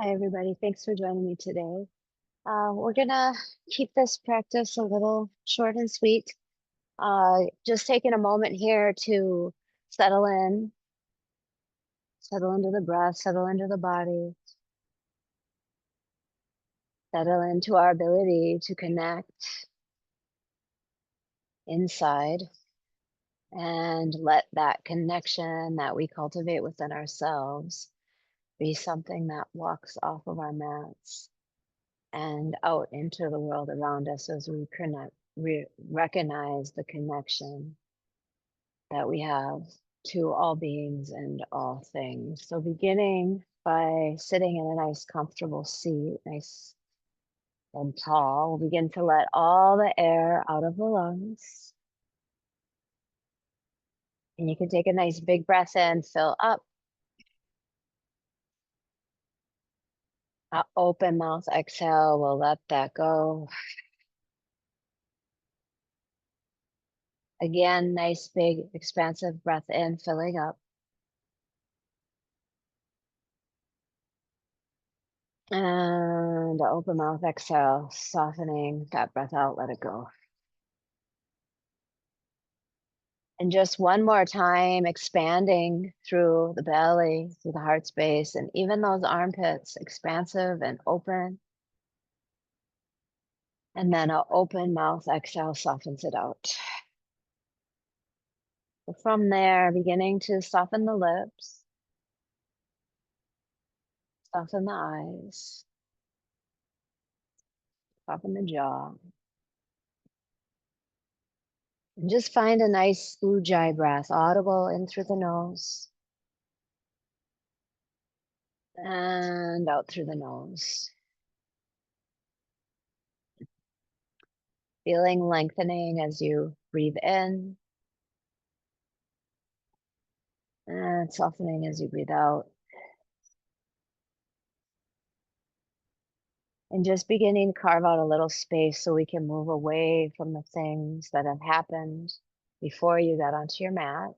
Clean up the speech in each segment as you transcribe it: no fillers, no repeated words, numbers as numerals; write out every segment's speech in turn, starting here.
Hi, everybody. Thanks for joining me today. We're gonna keep this practice a little short and sweet. Just taking a moment here to settle settle into the breath, settle into the body, settle into our ability to connect inside and let that connection that we cultivate within ourselves be something that walks off of our mats and out into the world around us as we recognize the connection that we have to all beings and all things. So beginning by sitting in a nice comfortable seat, nice and tall, we'll begin to let all the air out of the lungs. And you can take a nice big breath in, fill up. Open mouth exhale, we'll let that go. Again, nice big expansive breath in, filling up. And open mouth exhale, softening that breath out, let it go. And just one more time, expanding through the belly, through the heart space, and even those armpits, expansive and open. And then an open mouth exhale softens it out. So from there, beginning to soften the lips, soften the eyes, soften the jaw. And just find a nice ujjayi breath, audible in through the nose and out through the nose. Feeling lengthening as you breathe in and softening as you breathe out. And just beginning to carve out a little space so we can move away from the things that have happened before you got onto your mat.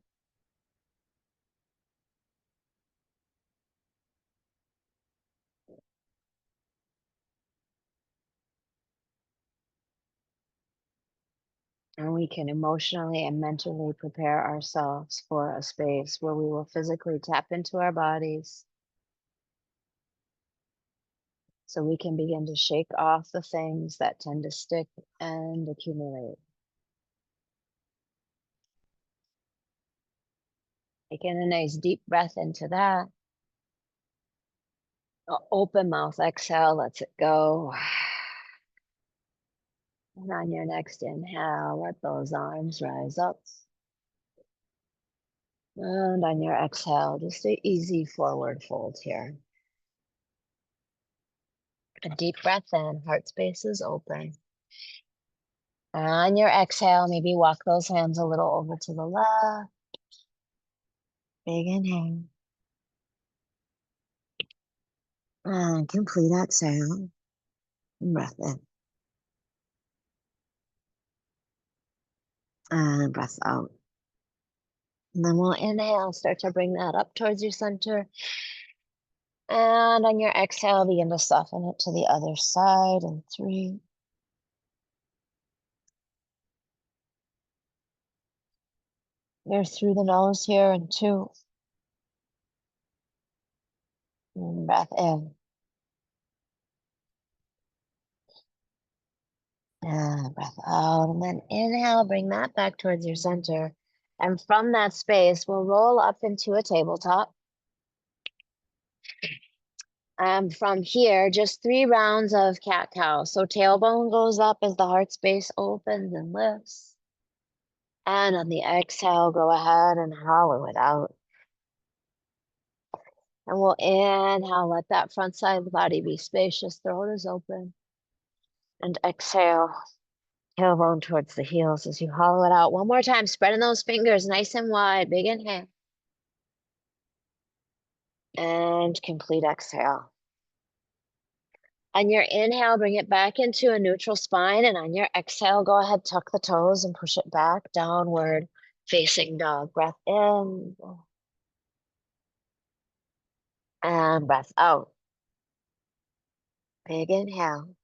And we can emotionally and mentally prepare ourselves for a space where we will physically tap into our bodies so we can begin to shake off the things that tend to stick and accumulate. Taking a nice deep breath into that. Open mouth exhale, lets it go. And on your next inhale, let those arms rise up. And on your exhale, just an easy forward fold here. A deep breath in, heart space is open. On your exhale, maybe walk those hands a little over to the left. Big inhale. And complete exhale. And breath in. And breath out. And then we'll inhale, start to bring that up towards your center. And on your exhale, begin to soften it to the other side in 3. You're through the nose here in 2. And breath in. And breath out. And then inhale, bring that back towards your center. And from that space, we'll roll up into a tabletop. And from here, just 3 rounds of cat-cow. So tailbone goes up as the heart space opens and lifts. And on the exhale, go ahead and hollow it out. And we'll inhale, let that front side of the body be spacious, throat is open. And exhale, tailbone towards the heels as you hollow it out. One more time, spreading those fingers nice and wide, big inhale. And complete exhale. On your inhale, bring it back into a neutral spine. And on your exhale, go ahead, tuck the toes and push it back, downward facing dog. Breath in. And breath out. Big inhale.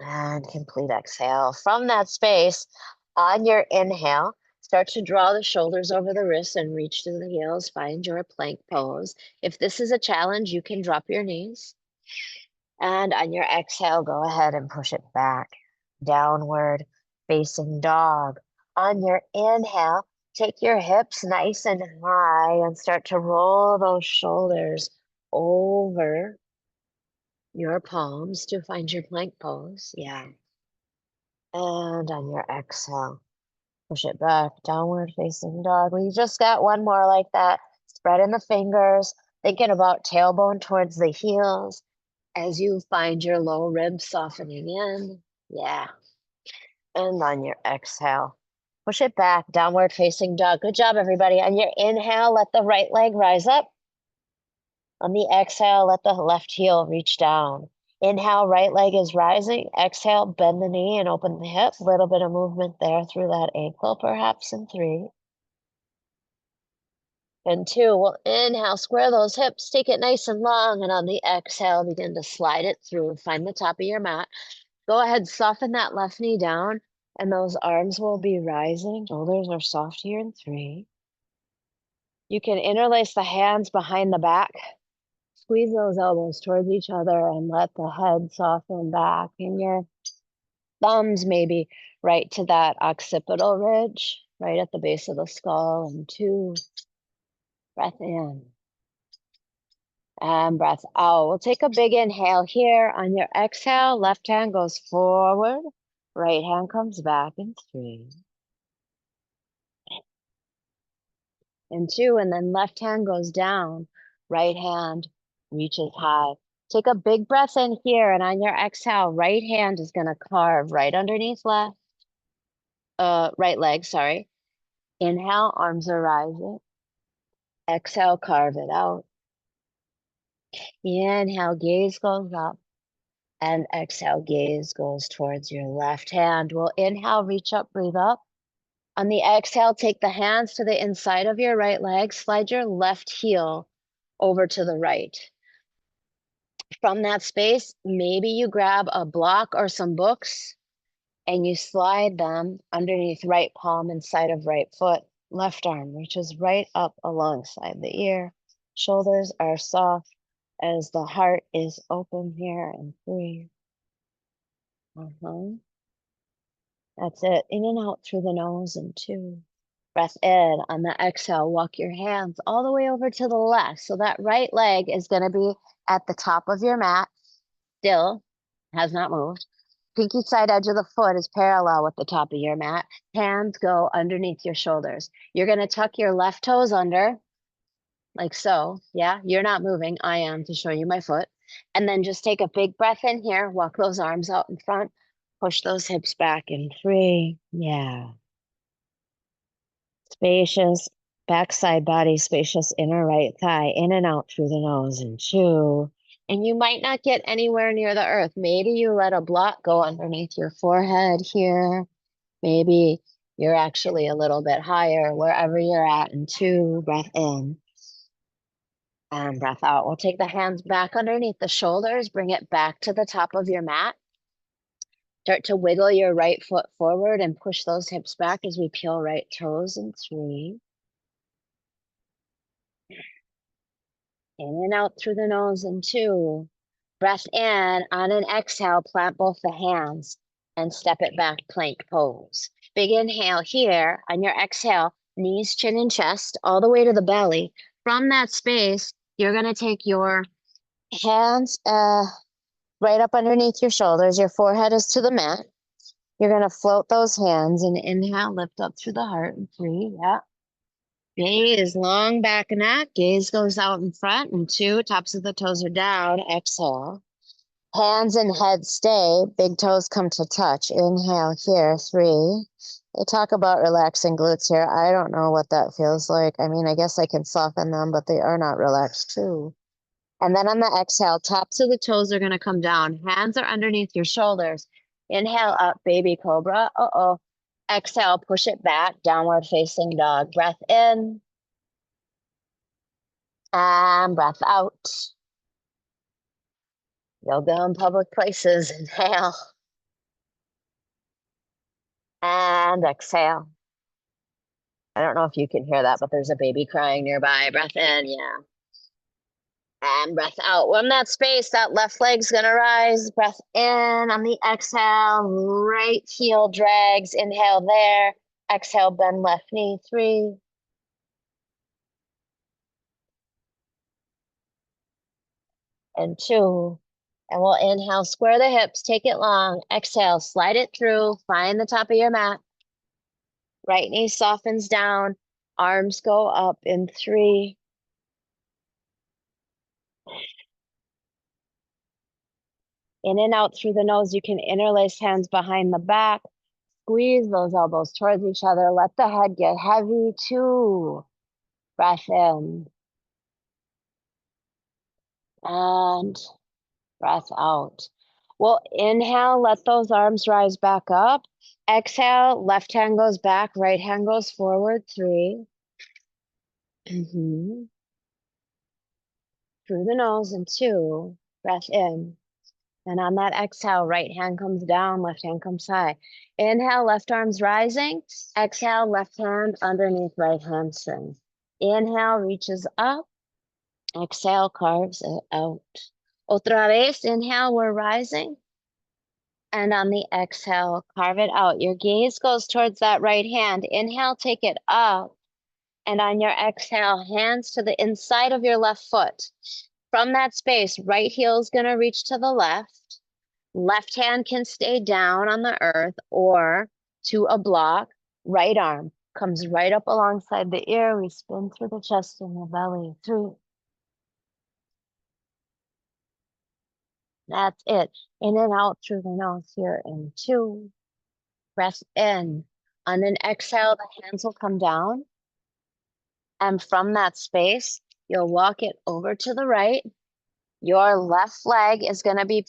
And complete exhale. From that space, on your inhale, start to draw the shoulders over the wrists and reach to the heels. Find your plank pose. If this is a challenge, you can drop your knees. And on your exhale, go ahead and push it back. Downward facing dog. On your inhale, take your hips nice and high and start to roll those shoulders over your palms to find your plank pose. Yeah. And on your exhale, push it back, downward facing dog. We just got one more like that. Spreading the fingers, thinking about tailbone towards the heels as you find your low ribs softening in. Yeah. And on your exhale, push it back, downward facing dog. Good job, everybody. On your inhale, let the right leg rise up. On the exhale, let the left heel reach down. Inhale, right leg is rising. Exhale, bend the knee and open the hip. Little bit of movement there through that ankle, perhaps in 3. And 2, we'll inhale, square those hips, take it nice and long. And on the exhale, begin to slide it through. Find the top of your mat. Go ahead, soften that left knee down. And those arms will be rising. Shoulders are soft here in 3. You can interlace the hands behind the back. Squeeze those elbows towards each other and let the head soften back. And your thumbs maybe right to that occipital ridge, right at the base of the skull. And 2, breath in. And breath out. We'll take a big inhale here. On your exhale, left hand goes forward, right hand comes back in 3. And 2, and then left hand goes down, right hand reaches high. Take a big breath in here, and on your exhale, right hand is gonna carve right underneath right leg, sorry. Inhale, arms are rising. Exhale, carve it out. Inhale, gaze goes up. And exhale, gaze goes towards your left hand. We'll inhale, reach up, breathe up. On the exhale, take the hands to the inside of your right leg. Slide your left heel over to the right. From that space, maybe you grab a block or some books and you slide them underneath right palm inside of right foot. Left arm reaches right up alongside the ear. Shoulders are soft as the heart is open here and free. That's it. In and out through the nose and 2. Breath in. On the exhale, walk your hands all the way over to the left. So that right leg is going to be at the top of your mat, still has not moved. Pinky side edge of the foot is parallel with the top of your mat. Hands go underneath your shoulders. You're going to tuck your left toes under, like so. Yeah, you're not moving. I am, to show you my foot. And then just take a big breath in here. Walk those arms out in front. Push those hips back in 3. Yeah. Spacious backside body, spacious inner right thigh, in and out through the nose and 2. And you might not get anywhere near the earth. Maybe you let a block go underneath your forehead here. Maybe you're actually a little bit higher, wherever you're at. And 2, breath in. And breath out. We'll take the hands back underneath the shoulders, bring it back to the top of your mat. Start to wiggle your right foot forward and push those hips back as we peel right toes in 3. In and out through the nose in 2. Breath in. On an exhale, plant both the hands and step it back, plank pose. Big inhale here. On your exhale, knees, chin, and chest, all the way to the belly. From that space, you're going to take your hands right up underneath your shoulders. Your forehead is to the mat. You're going to float those hands and inhale, lift up through the heart in 3. Yeah. Gaze, long back neck. Gaze goes out in front and 2. Tops of the toes are down. Exhale. Hands and head stay. Big toes come to touch. Inhale here. 3. They talk about relaxing glutes here. I don't know what that feels like. I mean, I guess I can soften them, but they are not relaxed too. And then on the exhale, tops of the toes are going to come down. Hands are underneath your shoulders. Inhale up, baby cobra. Exhale, push it back, downward facing dog. Breath in. And breath out. Yoga in public places. Inhale. And exhale. I don't know if you can hear that, but there's a baby crying nearby. Breath in, yeah. And breath out. From that space, that left leg's gonna rise. Breath in on the exhale. Right heel drags. Inhale there. Exhale, bend left knee. 3. And 2. And we'll inhale, square the hips, take it long. Exhale, slide it through. Find the top of your mat. Right knee softens down. Arms go up in 3. In and out through the nose. You can interlace hands behind the back. Squeeze those elbows towards each other. Let the head get heavy. 2. Breath in. And breath out. We'll inhale, let those arms rise back up. Exhale, left hand goes back, right hand goes forward. 3. Through the nose, and 2. Breath in. And on that exhale, right hand comes down, left hand comes high. Inhale, left arm's rising. Exhale, left hand underneath right hamstring. Inhale, reaches up. Exhale, carves it out. Otra vez, inhale, we're rising. And on the exhale, carve it out. Your gaze goes towards that right hand. Inhale, take it up. And on your exhale, hands to the inside of your left foot. From that space, right heel is going to reach to the left. Left hand can stay down on the earth or to a block. Right arm comes right up alongside the ear. We spin through the chest and the belly. 3. That's it. In and out through the nose here in 2. Breath in. On an exhale, the hands will come down. And from that space, you'll walk it over to the right. Your left leg is going to be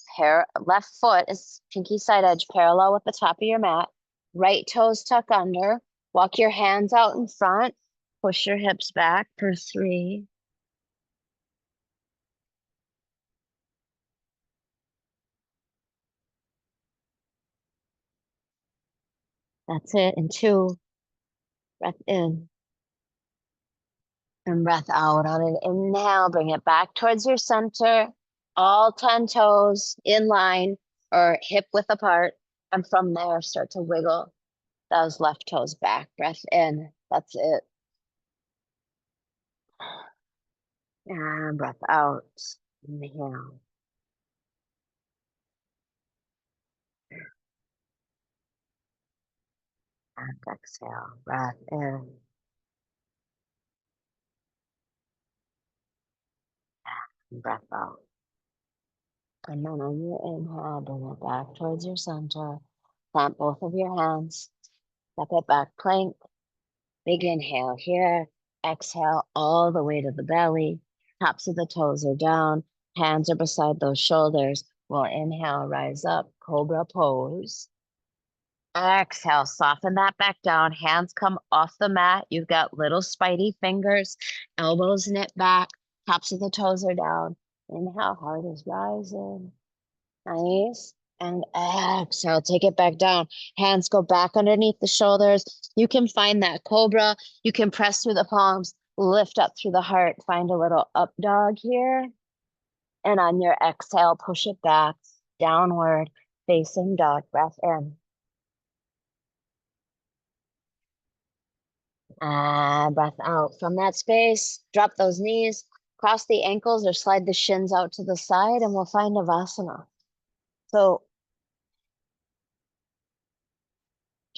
left foot is pinky side edge parallel with the top of your mat. Right toes tuck under. Walk your hands out in front. Push your hips back for 3. That's it. And 2. Breath in. And breath out on an inhale. Bring it back towards your center. All 10 toes in line or hip width apart. And from there, start to wiggle those left toes back. Breath in. That's it. And breath out. Inhale. And exhale. Breath in. And breath out. And then on your inhale, bring it back towards your center. Plant both of your hands. Step it back, plank. Big inhale here. Exhale all the way to the belly. Tops of the toes are down. Hands are beside those shoulders. We'll inhale, rise up, cobra pose. Exhale, soften that back down. Hands come off the mat. You've got little spidey fingers. Elbows knit back. Tops of the toes are down. Inhale, heart is rising. Nice. And exhale, take it back down. Hands go back underneath the shoulders. You can find that cobra. You can press through the palms, lift up through the heart. Find a little up dog here. And on your exhale, push it back, downward, facing dog. Breath in. And breath out. From that space, drop those knees, cross the ankles or slide the shins out to the side, and we'll find Navasana. So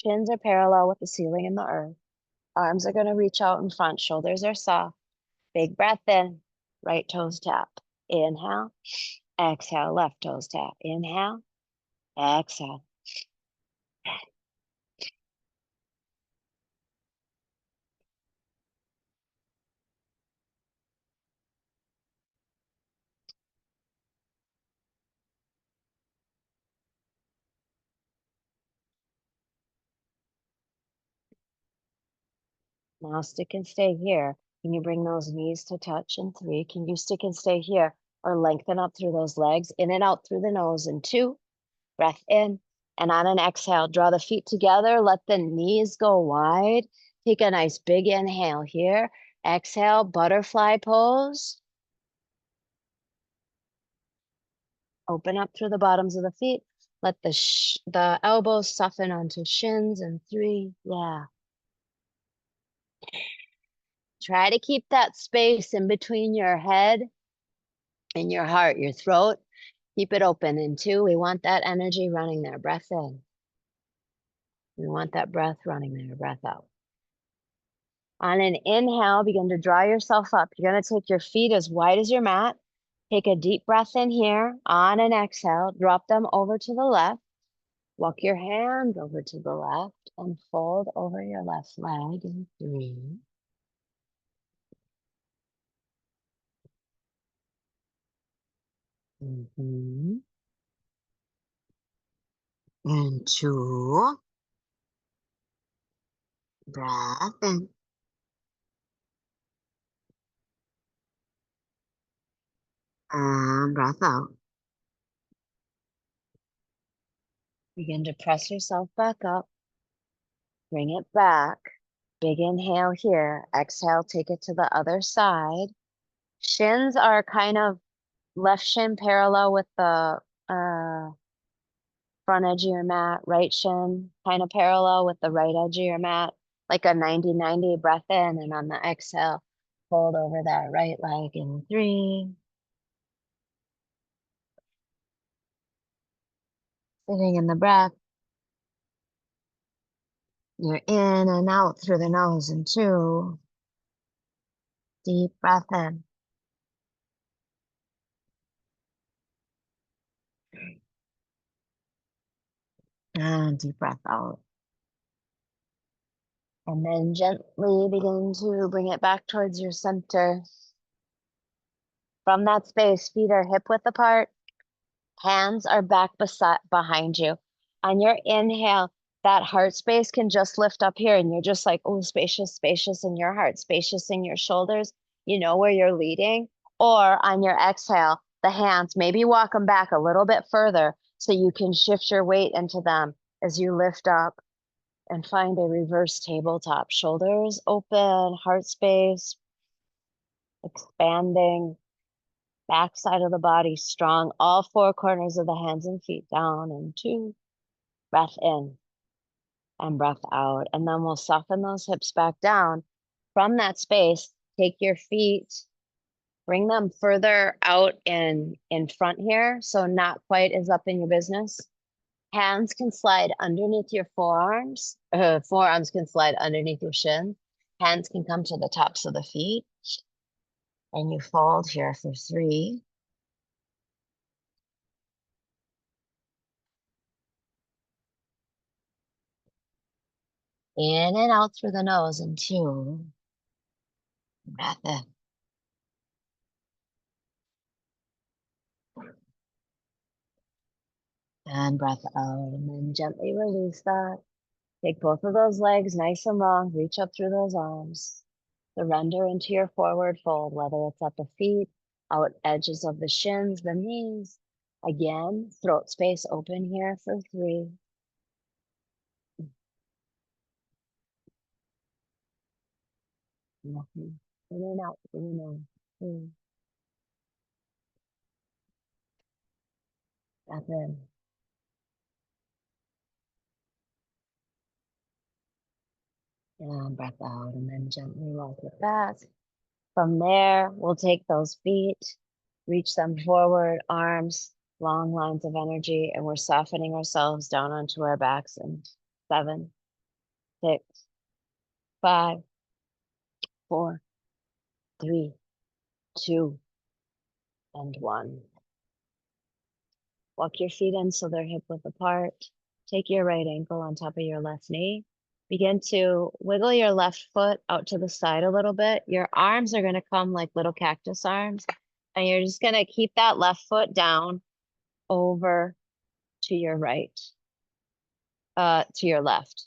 shins are parallel with the ceiling and the earth. Arms are going to reach out in front. Shoulders are soft. Big breath in. Right toes tap. Inhale. Exhale. Left toes tap. Inhale. Exhale. Now stick and stay here. Can you bring those knees to touch in 3? Can you stick and stay here or lengthen up through those legs, in and out through the nose in 2? Breath in, and on an exhale, draw the feet together, let the knees go wide. Take a nice big inhale here. Exhale, butterfly pose. Open up through the bottoms of the feet. Let the elbows soften onto shins in 3. Yeah. Try to keep that space in between your head and your heart, your throat. Keep it open in 2. We want that energy running there. Breath in. We want that breath running there. Breath out. On an inhale, begin to draw yourself up. You're going to take your feet as wide as your mat. Take a deep breath in here. On an exhale, drop them over to the left. Walk your hands over to the left and fold over your left leg in 3. And 2. Breath in. And breath out. Begin to press yourself back up. Bring it back. Big inhale here. Exhale, take it to the other side. Shins are kind of left shin parallel with the front edge of your mat. Right shin kind of parallel with the right edge of your mat. Like a 90-90 breath in, and on the exhale, fold over that right leg in 3. Sitting in the breath. You're in and out through the nose in 2. Deep breath in. And deep breath out. And then gently begin to bring it back towards your center. From that space, feet are hip width apart. Hands are back behind you. On your inhale, that heart space can just lift up here, and you're just like, oh, spacious, spacious in your heart, spacious in your shoulders. You know where you're leading. Or on your exhale, the hands, maybe walk them back a little bit further so you can shift your weight into them as you lift up and find a reverse tabletop. Shoulders open, heart space expanding. Back side of the body strong, all 4 corners of the hands and feet down in 2. Breath in and breath out. And then we'll soften those hips back down. From that space, take your feet, bring them further out in front here, so not quite as up in your business. Hands can slide underneath your forearms. Forearms can slide underneath your shins. Hands can come to the tops of the feet. And you fold here for 3. In and out through the nose in 2. Breath in. And breath out. And then gently release that. Take both of those legs nice and long. Reach up through those arms. Surrender into your forward fold, whether it's at the feet, out edges of the shins, the knees. Again, throat space open here for 3. In and out, in and out. 3. Breath in. And breath out, and then gently walk it back. From there, we'll take those feet, reach them forward, arms, long lines of energy, and we're softening ourselves down onto our backs in 7, 6, 5, 4, 3, 2, and 1. Walk your feet in so they're hip width apart. Take your right ankle on top of your left knee. Begin to wiggle your left foot out to the side a little bit. Your arms are going to come like little cactus arms, and you're just going to keep that left foot down over to your right, to your left.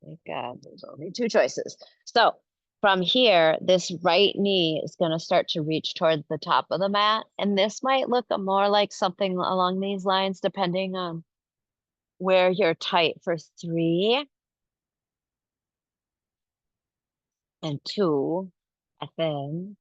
Thank God, there's only two choices. So from here, this right knee is going to start to reach towards the top of the mat. And this might look more like something along these lines, depending on where you're tight for 3 and 2. And then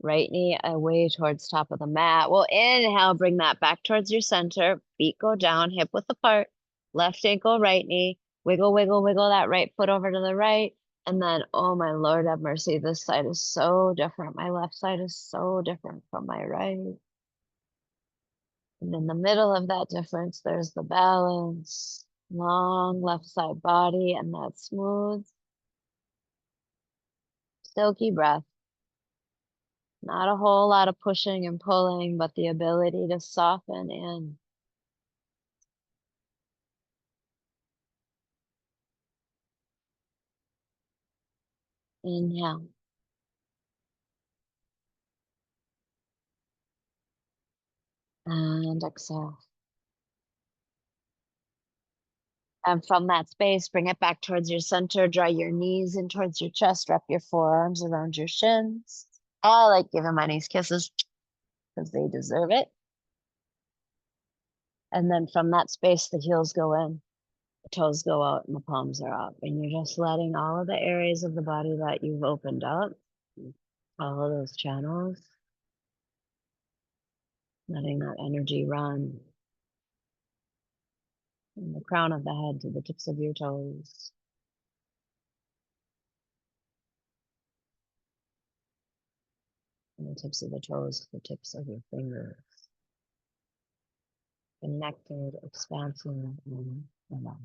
right knee away towards top of the mat. We'll inhale, bring that back towards your center. Feet go down, hip width apart. Left ankle, right knee. Wiggle, wiggle, wiggle that right foot over to the right. And then, oh my Lord, have mercy. This side is so different. My left side is so different from my right. And in the middle of that difference, there's the balance. Long left side body and that smooth, silky breath. Not a whole lot of pushing and pulling, but the ability to soften in. Inhale. And exhale. And from that space, bring it back towards your center. Draw your knees in towards your chest. Wrap your forearms around your shins. I like giving my knees kisses because they deserve it. And then from that space, the heels go in, the toes go out, and the palms are up. And you're just letting all of the areas of the body that you've opened up, all of those channels, letting that energy run from the crown of the head to the tips of your toes. From the tips of the toes to the tips of your fingers. Connected, expansive, and alive.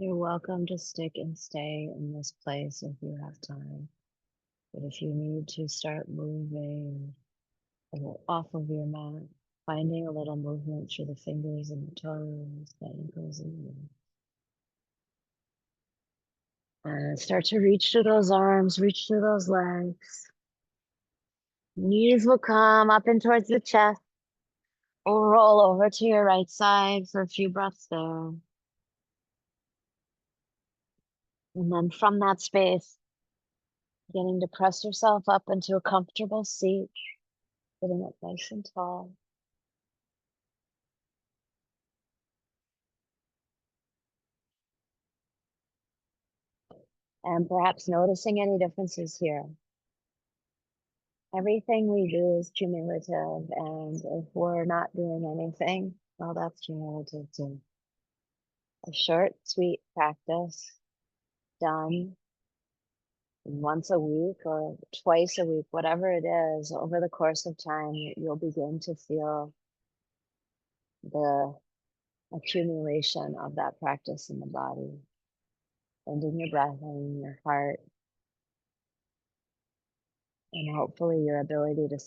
You're welcome to stick and stay in this place if you have time. But if you need to start moving a little off of your mat, finding a little movement through the fingers and the toes, the ankles, and start to reach through those arms, reach through those legs. Knees will come up and towards the chest. Or roll over to your right side for a few breaths there. And then from that space, beginning to press yourself up into a comfortable seat, sitting up nice and tall. And perhaps noticing any differences here. Everything we do is cumulative, and if we're not doing anything, well, that's cumulative too. A short, sweet practice done once a week or twice a week, whatever it is, over the course of time, you'll begin to feel the accumulation of that practice in the body and in your breath and in your heart, and hopefully your ability to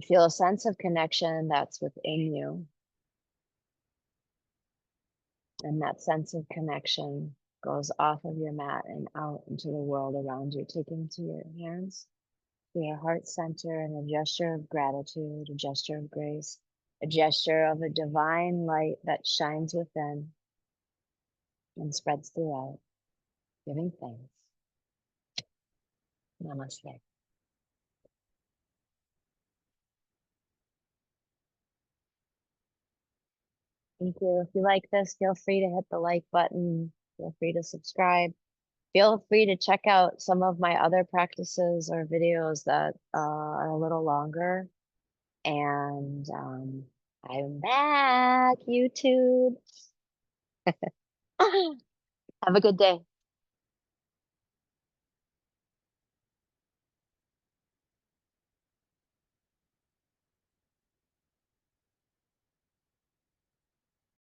feel a sense of connection that's within you. And that sense of connection goes off of your mat and out into the world around you, taking to your hands, to your heart center, and a gesture of gratitude, a gesture of grace, a gesture of a divine light that shines within and spreads throughout, giving thanks. Namaste. Thank you. If you like this, feel free to hit the like button. Feel free to subscribe. Feel free to check out some of my other practices or videos that are a little longer. And I'm back, YouTube. Have a good day.